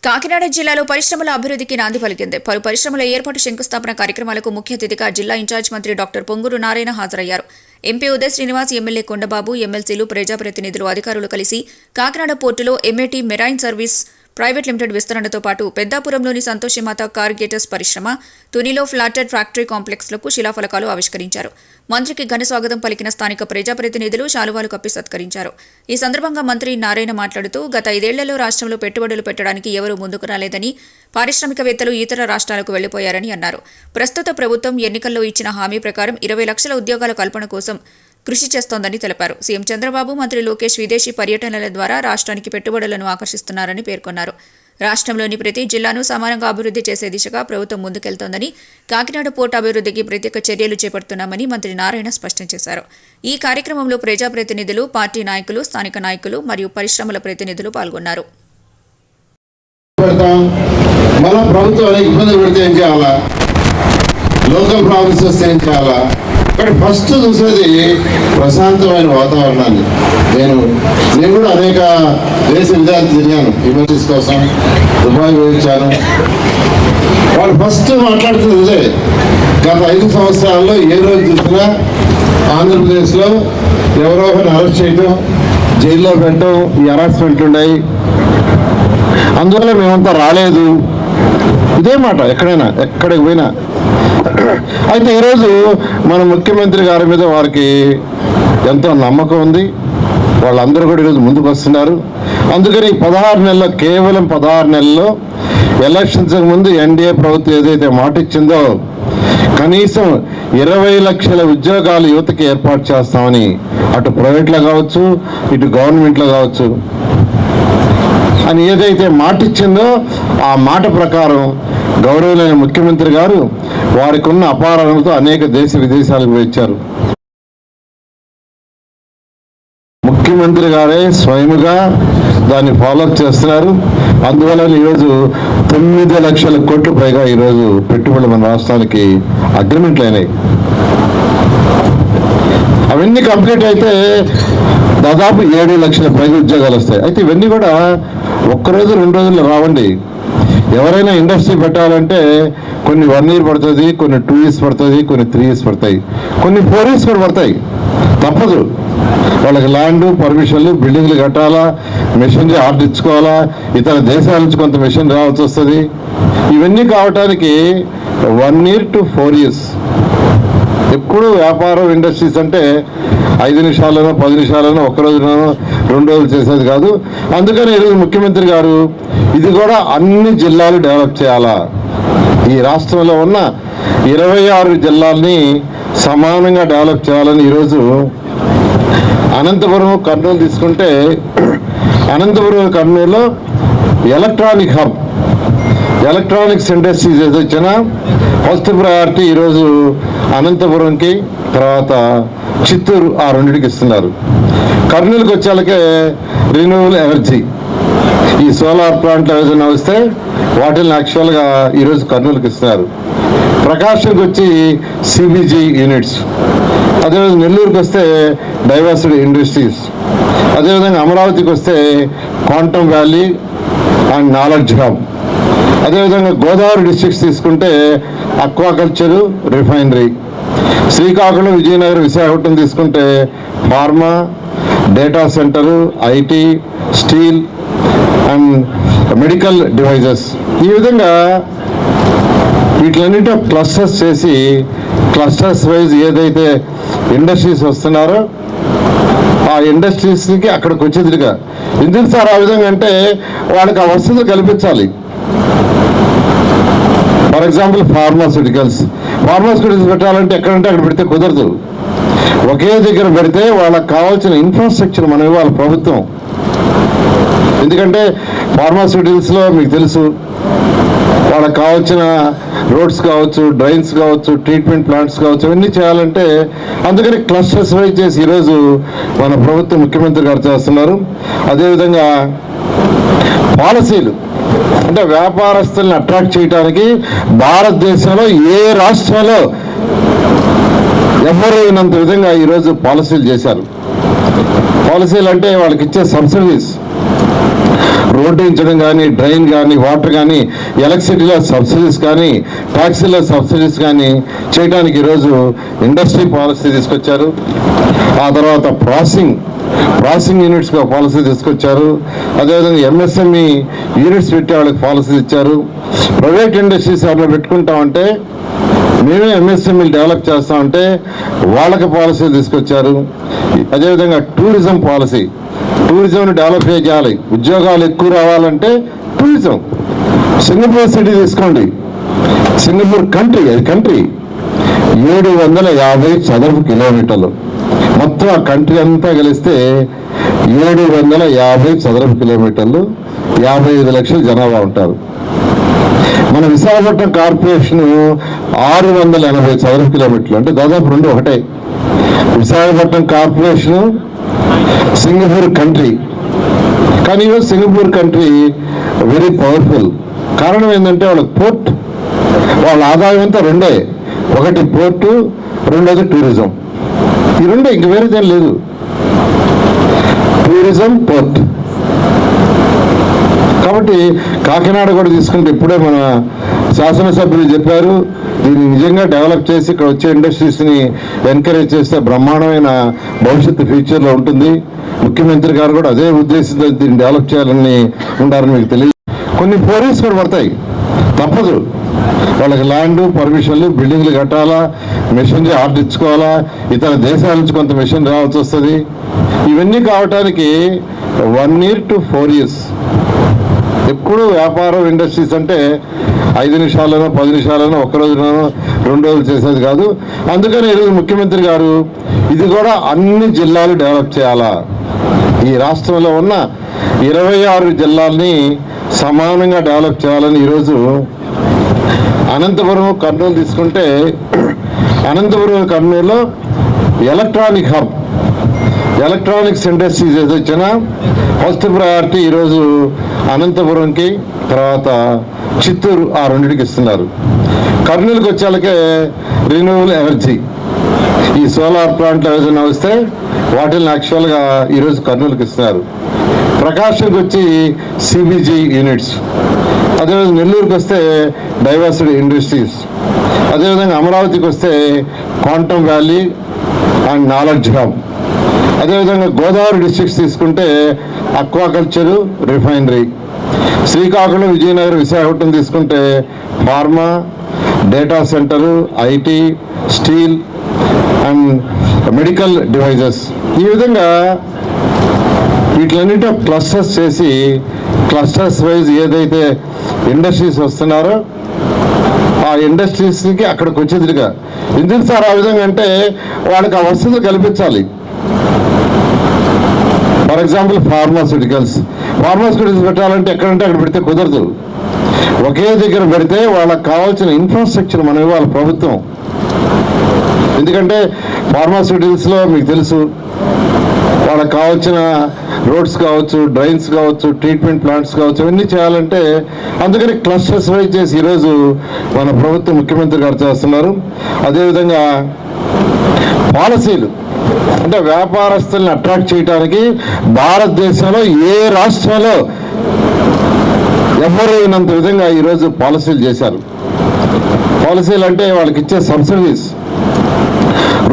కాకినాడ జిల్లాలో పరిశ్రమల అభివృద్ధికి నాంది పలికింది. పలు పరిశ్రమల ఏర్పాటు శంకుస్థాపన కార్యక్రమాలకు ముఖ్య అతిథిగా జిల్లా ఇన్ఛార్జ్ మంత్రి డాక్టర్ పొంగూరు నారాయణ హాజరయ్యారు. ఎంపీ ఉదయ్ శ్రీనివాస్, ఎమ్మెల్యే కొండబాబు, ఎమ్మెల్సీలు, ప్రజాప్రతినిధులు, అధికారులు కలిసి కాకినాడ పోర్టులో ఎంఏటీ మెరైన్ సర్వీస్ ప్రైవేట్ లిమిటెడ్ విస్తరణతో పాటు పెద్దాపురంలోని సంతోషిమాత కార్గేటర్స్ పరిశ్రమ, తునిలో ఫ్లాటర్ ఫ్యాక్టరీ కాంప్లెక్స్లకు శిలాఫలకాలు ఆవిష్కరించారు. మంత్రికి ఘన స్వాగతం పలికిన స్థానిక ప్రజాప్రతినిధులు శాలువాలు కప్పి సత్కరించారు. ఈ సందర్భంగా మంత్రి నారాయణ మాట్లాడుతూ, గత 5 ఏళ్లలో రాష్ట్రంలో పెట్టుబడులు పెట్టడానికి ఎవరూ ముందుకు రాలేదని, పారిశ్రామికవేత్తలు ఇతర రాష్ట్రాలకు వెళ్లిపోయారని అన్నారు. ప్రస్తుత ప్రభుత్వం ఎన్నికల్లో ఇచ్చిన హామీ ప్రకారం 20 లక్షల ఉద్యోగాల కల్పన కోసం కృషి చేస్తోందని తెలిపారు. సీఎం చంద్రబాబు, మంత్రి లోకేష్ విదేశీ పర్యటనల ద్వారా రాష్ట్రానికి పెట్టుబడులను ఆకర్షిస్తున్నారని పేర్కొన్నారు. రాష్ట్రంలోని ప్రతి జిల్లాను సమానంగా అభివృద్ధి చేసే దిశగా ప్రభుత్వం ముందుకెళ్తోందని, కాకినాడ పోర్టు అభివృద్ధికి ప్రత్యేక చర్యలు చేపడుతున్నామని మంత్రి నారాయణ స్పష్టం చేశారు. ఈ కార్యక్రమంలో ప్రజాప్రతినిధులు, పార్టీ నాయకులు, స్థానిక నాయకులు మరియు పరిశ్రమల ప్రతినిధులు పాల్గొన్నారు. ఫస్ట్ చూసేది ప్రశాంతమైన వాతావరణాన్ని. నేను కూడా అనేక దేశ విదేశాలు తిరిగాను, యూనివర్సిటీస్ కోసం దుబాయ్ వచ్చాను. వాళ్ళు ఫస్ట్ మాట్లాడుతుంది ఇదే. గత 5 సంవత్సరాల్లో ఏ రోజు చూసినా ఆంధ్రప్రదేశ్లో ఎవరో ఒకరిని అరెస్ట్ చేయటం, జైల్లో పెట్టడం, ఈ హరాస్మెంట్లు ఉన్నాయి, అందువల్ల మేమంతా రాలేదు, ఇదే మాట ఎక్కడికి పోయినా. అయితే ఈరోజు మన ముఖ్యమంత్రి గారి మీద వారికి ఎంతో నమ్మకం ఉంది. వాళ్ళందరూ కూడా ఈరోజు ముందుకు వస్తున్నారు. అందుకని 16 నెలల్లో, కేవలం 16 నెలల్లో ఎలక్షన్స్ ముందు ఎన్డీఏ ప్రభుత్వం ఏదైతే మాట ఇచ్చిందో, కనీసం 20 లక్షల ఉద్యోగాలు యువతకి ఏర్పాటు చేస్తామని, అటు ప్రైవేట్లో కావచ్చు, ఇటు గవర్నమెంట్లో కావచ్చు అని ఏదైతే మాట ఇచ్చిందో, ఆ మాట ప్రకారం గౌరవనీయ ముఖ్యమంత్రి గారు వారికి ఉన్న అపారాలతో అనేక దేశ విదేశాలకు వచ్చారు. ముఖ్యమంత్రి గారే స్వయముగా దాన్ని ఫాలోఅప్ చేస్తున్నారు. అందువల్ల ఈరోజు 9 లక్షల కోట్ల పైగా ఈరోజు పెట్టుబడులు మన రాష్ట్రానికి అగ్రిమెంట్లు అయినాయి. అవన్నీ కంప్లీట్ అయితే దాదాపు 7 లక్షల పైగా ఉద్యోగాలు వస్తాయి. అయితే ఇవన్నీ కూడా ఒక్కరోజు 2 రోజుల్లో రావండి. ఎవరైనా ఇండస్ట్రీ పెట్టాలంటే కొన్ని 1 year పడుతుంది, కొన్ని 2 years పడుతుంది, కొన్ని 3 years పడతాయి, కొన్ని 4 years కూడా పడతాయి. తప్పదు. వాళ్ళకి ల్యాండ్, పర్మిషన్లు, బిల్డింగ్లు కట్టాలా, మెషినరీ ఆర్డర్ ఇచ్చుకోవాలా, ఇతర దేశాల నుంచి కొంత మెషిన్ రావాల్సి వస్తుంది. ఇవన్నీ కావటానికి 1 year to 4 years. ఎప్పుడు వ్యాపారం, ఇండస్ట్రీస్ అంటే 5 నిమిషాల్లోనో 10 నిమిషాల్లోనో, 1 రోజులోనో 2 రోజులు చేసేది కాదు. అందుకని ఈరోజు ముఖ్యమంత్రి గారు ఇది కూడా అన్ని జిల్లాలు డెవలప్ చేయాలా, ఈ రాష్ట్రంలో ఉన్న 26 జిల్లాల్ని సమానంగా డెవలప్ చేయాలని ఈరోజు అనంతపురం, కర్నూలు తీసుకుంటే, అనంతపురం, కర్నూలులో ఎలక్ట్రానిక్ హబ్, ఎలక్ట్రానిక్స్ ఇండస్ట్రీస్ ఏదో వచ్చినా ఫస్ట్ ప్రయారిటీ ఈరోజు అనంతపురంకి, తర్వాత చిత్తూరు, ఆ రెండింటికి ఇస్తున్నారు. కర్నూలుకి వచ్చేళ్ళకే రిన్యూవబుల్ ఎనర్జీ, ఈ సోలార్ ప్లాంట్లు ఏదైనా వస్తే వాటిని యాక్చువల్గా ఈరోజు కర్నూలుకి ఇస్తున్నారు. ప్రకాశంకి వచ్చి సిబిజీ యూనిట్స్, అదేవిధంగా నెల్లూరుకి వస్తే డైవర్సిటీ ఇండస్ట్రీస్, అదేవిధంగా అమరావతికి వస్తే quantum valley and knowledge hub, అదేవిధంగా గోదావరి డిస్ట్రిక్ట్స్ తీసుకుంటే అక్వాకల్చరు, రిఫైనరీ, శ్రీకాకుళం, విజయనగరం, విశాఖపట్నం తీసుకుంటే pharma, data centre, IT, steel and medical devices. ఈ విధంగా వీటిలన్నింటిలో క్లస్టర్స్ చేసి, క్లస్టర్స్ వైజ్ ఏదైతే ఇండస్ట్రీస్ వస్తున్నారో ఆ ఇండస్ట్రీస్కి అక్కడికి వచ్చేదిగా. ఎందుకు సార్ ఆ విధంగా అంటే, వాళ్ళకి ఆ వసతులు కల్పించాలి. ఫర్ ఎగ్జాంపుల్ ఫార్మాస్యూటికల్స్ పెట్టాలంటే ఎక్కడంటే అక్కడ పెడితే కుదరదు. ఒకే దగ్గర పెడితే వాళ్ళకి కావాల్సిన ఇన్ఫ్రాస్ట్రక్చర్ మనం ఇవ్వాలి ప్రభుత్వం. ఎందుకంటే ఫార్మాస్యూటికల్స్లో మీకు తెలుసు, వాళ్ళకి కావాల్సిన రోడ్స్ కావచ్చు, డ్రైన్స్ కావచ్చు, ట్రీట్మెంట్ ప్లాంట్స్ కావచ్చు, అవన్నీ చేయాలంటే అందుకని క్లస్టర్స్ వైజ్ చేసి ఈరోజు మన ప్రభుత్వం, ముఖ్యమంత్రి గారు చేస్తున్నారు. అదేవిధంగా పాలసీలు అంటే వ్యాపారస్తుల్ని అట్రాక్ట్ చేయడానికి భారతదేశంలో ఏ రాష్ట్రంలో ఎవరు అయినంత విధంగా ఈరోజు పాలసీలు చేశారు. పాలసీలు అంటే వాళ్ళకి ఇచ్చే సబ్సిడీస్, రోడ్డు వేయించడం కానీ, డ్రైన్ కానీ, వాటర్ కానీ, ఎలక్ట్రిసిటీలో సబ్సిడీస్ కానీ, ట్యాక్సీలో సబ్సిడీస్ కానీ చేయడానికి ఈరోజు ఇండస్ట్రీ పాలసీ తీసుకొచ్చారు. ఆ తర్వాత ప్రాసెసింగ్ యూనిట్స్కి ఒక పాలసీ తీసుకొచ్చారు. అదేవిధంగా ఎంఎస్ఎంఈ యూనిట్స్ పెట్టే వాళ్ళకి పాలసీ ఇచ్చారు. ప్రైవేట్ ఇండస్ట్రీస్ ఎవరైనా పెట్టుకుంటామంటే మేమే ఎంఎస్ఎంఈలు డెవలప్ చేస్తామంటే వాళ్ళకి పాలసీలు తీసుకొచ్చారు. అదేవిధంగా టూరిజంని డెవలప్ చేయాలి. ఉద్యోగాలు ఎక్కువ రావాలంటే టూరిజం. సింగపూర్ సిటీ తీసుకోండి, సింగపూర్ కంట్రీ 750 చదరపు కిలోమీటర్లు. మొత్తం ఆ కంట్రీ అంతా కలిస్తే 750 చదరపు కిలోమీటర్లు, 55 లక్షల జనాభా ఉంటారు. మన విశాఖపట్నం కార్పొరేషన్ 680 చదరపు కిలోమీటర్లు, అంటే దాదాపు రెండు ఒకటే. Visakhapatnam corporation Singapore country. కానీ ఈరోజు సింగపూర్ కంట్రీ వెరీ పవర్ఫుల్. కారణం ఏంటంటే వాళ్ళ ఆదాయం అంతా రెండే. ఒకటి పోర్టు, రెండోది టూరిజం. ఈ రెండే, ఇంక వేరేదేం లేదు. Tourism, port. కాబట్టి కాకినాడ కూడా తీసుకుంటే ఇప్పుడే మన శాసనసభ్యులు చెప్పారు, దీన్ని నిజంగా డెవలప్ చేసి ఇక్కడ వచ్చే ఇండస్ట్రీస్ని ఎంకరేజ్ చేస్తే బ్రహ్మాండమైన భవిష్యత్తు ఫ్యూచర్లో ఉంటుంది. ముఖ్యమంత్రి గారు కూడా అదే ఉద్దేశంతో దీన్ని డెవలప్ చేయాలని ఉండాలని మీకు తెలియదు. కొన్ని పోరీస్ కూడా పడతాయి, తప్పదు. వాళ్ళకి ల్యాండ్, పర్మిషన్లు, బిల్డింగ్లు కట్టాలా, మెషినరీ ఆర్డర్ ఇచ్చుకోవాలా, ఇతర దేశాల నుంచి కొంత మెషిన్ రావాల్సి వస్తుంది. ఇవన్నీ కావటానికి 1 year to 4 years. ఎప్పుడు వ్యాపారం, ఇండస్ట్రీస్ అంటే 5 నిమిషాల్లోనో 10 నిమిషాల్లోనో, ఒక్క రోజులోనో 2 రోజులు చేసేది కాదు. అందుకని ఈరోజు ముఖ్యమంత్రి గారు ఇది కూడా అన్ని జిల్లాలు డెవలప్ చేయాలా, ఈ రాష్ట్రంలో ఉన్న 26 జిల్లాల్ని సమానంగా డెవలప్ చేయాలని ఈరోజు అనంతపురం, కర్నూలు తీసుకుంటే అనంతపురం, కర్నూలులో ఎలక్ట్రానిక్స్ ఇండస్ట్రీస్ ఏదో వచ్చినా ఫస్ట్ ప్రయారిటీ ఈరోజు అనంతపురంకి, తర్వాత చిత్తూరు, ఆ రెండింటికి ఇస్తున్నారు. కర్నూలుకి వచ్చేళ్ళకే రిన్యూవబుల్ ఎనర్జీ, ఈ సోలార్ ప్లాంట్లు ఏదైనా వస్తే వాటిని యాక్చువల్గా ఈరోజు కర్నూలుకి ఇస్తున్నారు. ప్రకాశంకి వచ్చి సిబిజీ యూనిట్స్, అదేవిధంగా నెల్లూరుకి వస్తే డైవర్సిటీ ఇండస్ట్రీస్, అదేవిధంగా అమరావతికి వస్తే quantum valley and knowledge hub, అదేవిధంగా గోదావరి డిస్ట్రిక్ట్స్ తీసుకుంటే అక్వాకల్చరు, రిఫైనరీ, శ్రీకాకుళం, విజయనగరం, విశాఖపట్నం తీసుకుంటే pharma, data centre, IT, steel and medical devices. ఈ విధంగా వీటిలన్నింటి క్లస్టర్స్ చేసి, క్లస్టర్స్ వైజ్ ఏదైతే ఇండస్ట్రీస్ వస్తున్నారో ఆ ఇండస్ట్రీస్కి అక్కడికి వచ్చేదిగా. ఎందుకు సార్ ఆ విధంగా అంటే వాళ్ళకి ఆ వసతులు కల్పించాలి. ఫర్ ఎగ్జాంపుల్ ఫార్మాస్యూటికల్స్ పెట్టాలంటే ఎక్కడంటే అక్కడ పెడితే కుదరదు. ఒకే దగ్గర పెడితే వాళ్ళకి కావాల్సిన ఇన్ఫ్రాస్ట్రక్చర్ మనం ఇవ్వాలి ప్రభుత్వం. ఎందుకంటే ఫార్మాస్యూటికల్స్లో మీకు తెలుసు, వాళ్ళకి కావాల్సిన రోడ్స్ కావచ్చు, డ్రైన్స్ కావచ్చు, ట్రీట్మెంట్ ప్లాంట్స్ కావచ్చు, ఇవన్నీ చేయాలంటే అందుకని క్లస్టర్స్ వైజ్ చేసి ఈరోజు మన ప్రభుత్వం, ముఖ్యమంత్రి గారు చేస్తున్నారు. అదేవిధంగా పాలసీలు అంటే వ్యాపారస్తుల్ని అట్రాక్ట్ చేయడానికి భారతదేశంలో ఏ రాష్ట్రంలో ఎవరు అయినంత విధంగా ఈరోజు పాలసీలు చేశారు. పాలసీలు అంటే వాళ్ళకి ఇచ్చే సబ్సిడీస్,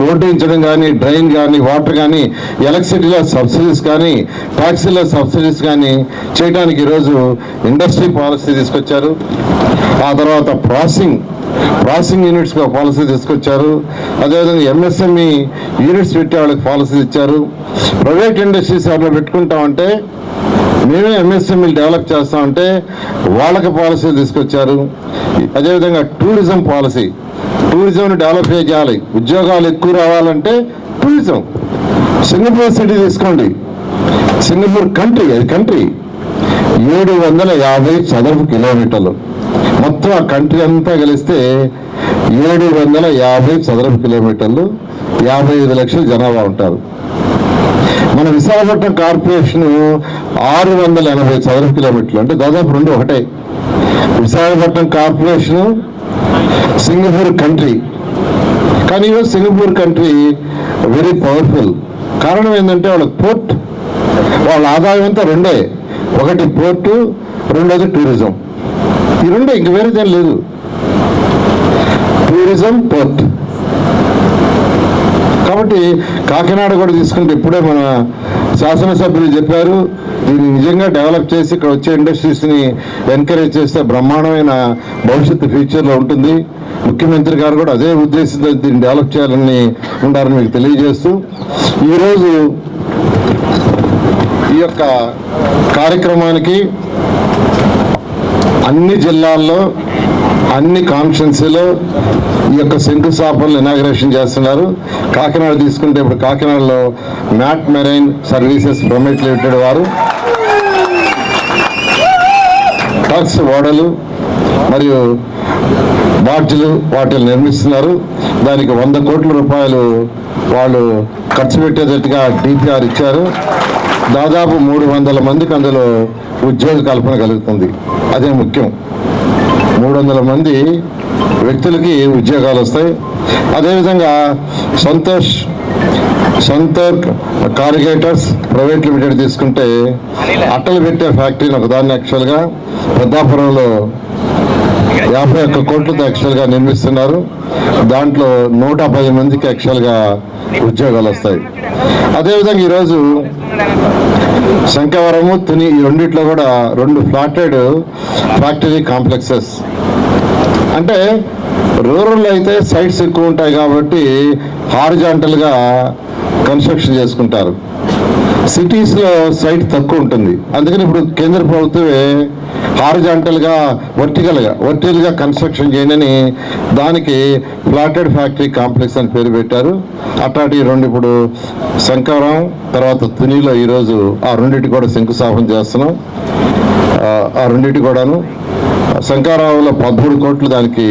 రోడ్డు వేయించడం కానీ, డ్రైన్ కానీ, వాటర్ కానీ, ఎలక్ట్రిసిటీలో సబ్సిడీస్ కానీ, ట్యాక్సీలో సబ్సిడీస్ కానీ చేయడానికి ఈరోజు ఇండస్ట్రీ పాలసీ తీసుకొచ్చారు. ఆ తర్వాత ప్రాసెసింగ్ యూనిట్స్కి ఒక పాలసీ తీసుకొచ్చారు. అదేవిధంగా ఎంఎస్ఎంఈ యూనిట్స్ పెట్టే వాళ్ళకి పాలసీ ఇచ్చారు. ప్రైవేట్ ఇండస్ట్రీస్ ఎవరైనా పెట్టుకుంటామంటే మేమే ఎంఎస్ఎంఈలు డెవలప్ చేస్తామంటే వాళ్ళకి పాలసీలు తీసుకొచ్చారు. అదేవిధంగా టూరిజంని డెవలప్ చేయాలి. ఉద్యోగాలు ఎక్కువ రావాలంటే టూరిజం. సింగపూర్ సిటీ తీసుకోండి, సింగపూర్ కంట్రీ 750 చదరపు కిలోమీటర్లు. మొత్తం ఆ కంట్రీ అంతా కలిస్తే 750 చదరపు కిలోమీటర్లు, 55 లక్షల జనాభా ఉంటారు. మన విశాఖపట్నం కార్పొరేషన్ 680 చదరపు కిలోమీటర్లు, అంటే దాదాపు రెండు ఒకటే. Visakhapatnam corporation Singapore country. కానీ ఈరోజు సింగపూర్ కంట్రీ వెరీ పవర్ఫుల్. కారణం ఏంటంటే వాళ్ళ ఆదాయం అంతా రెండే. ఒకటి పోర్టు, రెండోది టూరిజం. ఈ రెండు ఇంక వేరేదేం లేదు. Tourism, port. కాబట్టి కాకినాడ కూడా తీసుకుంటే ఇప్పుడే మన శాసనసభ్యులు చెప్పారు, దీన్ని నిజంగా డెవలప్ చేసి ఇక్కడ వచ్చే ఇండస్ట్రీస్ని ఎంకరేజ్ చేస్తే బ్రహ్మాండమైన భవిష్యత్తు ఫ్యూచర్లో ఉంటుంది. ముఖ్యమంత్రి గారు కూడా అదే ఉద్దేశంతో దీన్ని డెవలప్ చేయాలని ఉండాలని మీకు తెలియజేస్తూ, ఈరోజు ఈ యొక్క కార్యక్రమానికి అన్ని జిల్లాల్లో అన్ని కాన్స్టిట్యున్సీలో ఈ యొక్క శంకుస్థాపనలు ఇనాగ్రేషన్ చేస్తున్నారు. కాకినాడ తీసుకుంటే ఇప్పుడు కాకినాడలో Mat Marine Services Private Limited వారు టక్స్ ఓడలు మరియు బార్జులు వాటిని నిర్మిస్తున్నారు. దానికి 100 కోట్ల రూపాయలు వాళ్ళు ఖర్చు పెట్టేటట్టుగా డిపిఆర్ ఇచ్చారు. దాదాపు 300 మందికి అందులో ఉద్యోగ కల్పన కలుగుతుంది. అదే ముఖ్యం. 300 మంది వ్యక్తులకి ఉద్యోగాలు వస్తాయి. అదేవిధంగా సంతోర్ కారిగేటర్స్ ప్రైవేట్ లిమిటెడ్ తీసుకుంటే అట్టలు పెట్టే ఫ్యాక్టరీని ఒకదాన్ని యాక్చువల్గా పెద్దాపురంలో 51 కోట్లతో యాక్చువల్గా నిర్మిస్తున్నారు. దాంట్లో 110 మందికి యాక్చువల్గా ఉద్యోగాలు వస్తాయి. అదేవిధంగా ఈరోజు శంకవరము, తుని ఈ రెండిట్లో కూడా 2 ఫ్లాటెడ్ ఫ్యాక్టరీ కాంప్లెక్సెస్. అంటే రూరల్లో అయితే సైట్స్ ఎక్కువ ఉంటాయి కాబట్టి హారిజాంటల్గా కన్స్ట్రక్షన్ చేసుకుంటారు. సిటీస్లో సైట్ తక్కువ ఉంటుంది. అందుకని ఇప్పుడు కేంద్ర ప్రభుత్వమే హారిజాంటల్గా వర్టికల్గా కన్స్ట్రక్షన్ చేయనని దానికి ఫ్లాటెడ్ ఫ్యాక్టరీ కాంప్లెక్స్ అని పేరు పెట్టారు. అట్లాంటి 2 ఇప్పుడు శంకవరం తర్వాత తునిలో ఈరోజు ఆ రెండింటి కూడా శంకుస్థాపన చేస్తున్నాం. ఆ రెండింటి కూడాను శంకవరంలో 13 కోట్లు దానికి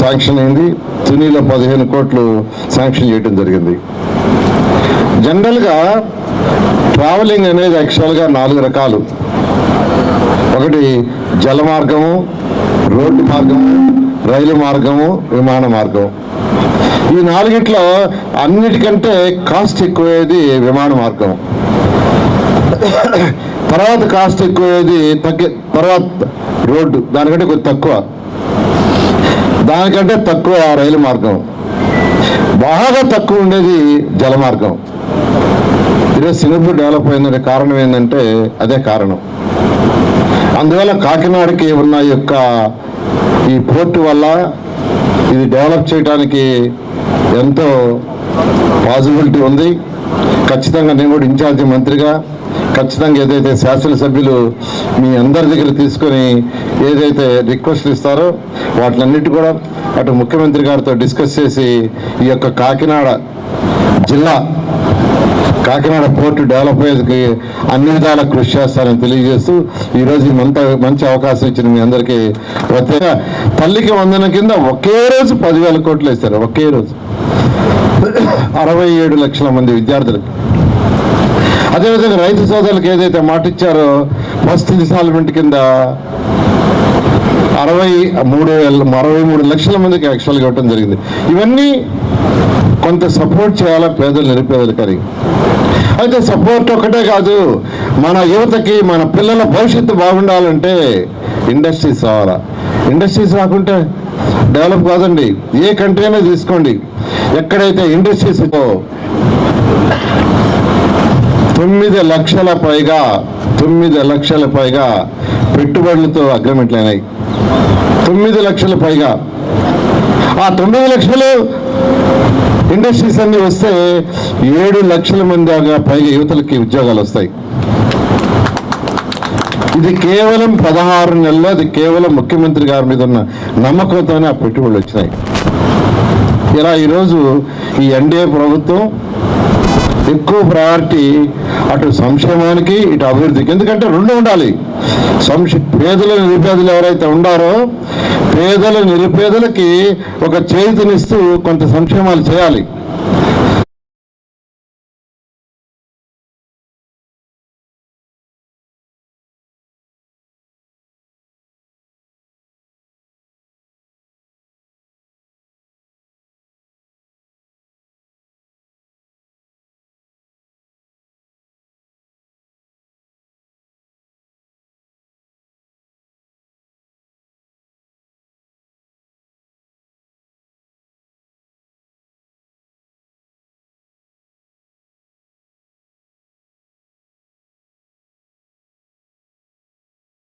శాంక్షన్ అయింది. తునిలో 15 కోట్లు శాంక్షన్ చేయడం జరిగింది. జనరల్గా ట్రావెలింగ్ అనేది యాక్చువల్గా 4 రకాలు. ఒకటి జల మార్గము, రోడ్డు మార్గము, రైలు మార్గము, విమాన మార్గం. ఈ 4గిట్లో అన్నిటికంటే కాస్ట్ ఎక్కువయ్యేది విమాన మార్గం. తర్వాత కాస్ట్ ఎక్కువయ్యేది తర్వాత రోడ్డు, దానికంటే కొద్ది తక్కువ. దానికంటే తక్కువ రైలు మార్గం. బాగా తక్కువ ఉండేది జల మార్గం. ఈరోజు సింగపూర్ డెవలప్ అయిందనే కారణం ఏంటంటే అదే కారణం. అందువల్ల కాకినాడకి ఉన్న ఈ పోర్టు వల్ల ఇది డెవలప్ చేయడానికి ఎంతో పాసిబిలిటీ ఉంది. ఖచ్చితంగా నేను కూడా ఇన్ఛార్జి మంత్రిగా ఖచ్చితంగా ఏదైతే శాసనసభ్యులు మీ అందరి దగ్గర తీసుకొని ఏదైతే రిక్వెస్ట్లు ఇస్తారో వాటిలన్నిటి కూడా అటు ముఖ్యమంత్రి గారితో డిస్కస్ చేసి ఈ యొక్క కాకినాడ జిల్లా కాకినాడ పోర్టు డెవలప్ అయ్యేందుకు అన్ని విధాల కృషి చేస్తారని తెలియజేస్తూ ఈరోజు మంచి అవకాశం ఇచ్చిన మీ అందరికీ ప్రత్యేక తల్లికి వందనం కింద ఒకే రోజు 10,000 కోట్లు వేస్తారు. ఒకే రోజు 67 లక్షల మంది విద్యార్థులకు. అదేవిధంగా రైతు సోదరులకు ఏదైతే మాట ఇచ్చారో ఫస్ట్ ఇన్స్టాల్మెంట్ కింద 63 లక్షల మందికి యాక్చువల్గా ఇవ్వడం జరిగింది. ఇవన్నీ కొంత సపోర్ట్ చేయాలా పేదలు నిరుపేదలకు అని. అయితే సపోర్ట్ ఒకటే కాదు, మన యువతకి మన పిల్లల భవిష్యత్తు బాగుండాలంటే ఇండస్ట్రీస్ రావాలా. ఇండస్ట్రీస్ రాకుంటే డెవలప్ కాదండి. ఏ కంట్రీ అయినా తీసుకోండి, ఎక్కడైతే ఇండస్ట్రీస్ 9 లక్షల పైగా పెట్టుబడులతో అగ్రిమెంట్లు అయినాయి. 9 లక్షల పైగా. ఆ 9 లక్షలు ఇండస్ట్రీస్ అన్ని వస్తే 7 లక్షల మంది పైగా యువతలకి ఉద్యోగాలు వస్తాయి. ఇది కేవలం 16 నెలల్లో, అది కేవలం ముఖ్యమంత్రి గారి మీద ఉన్న నమ్మకంతోనే ఆ పెట్టుబడులు వచ్చినాయి. ఇలా ఈరోజు ఈ ఎన్డీఏ ప్రభుత్వం ఎక్కువ ప్రయారిటీ అటు సంక్షేమానికి ఇటు అభివృద్ధికి. ఎందుకంటే 2 ఉండాలి. పేదల నిరుపేదలు ఎవరైతే ఉండారో పేదల నిరుపేదలకి ఒక చేతినిస్తూ కొంత సంక్షేమాలు చేయాలి.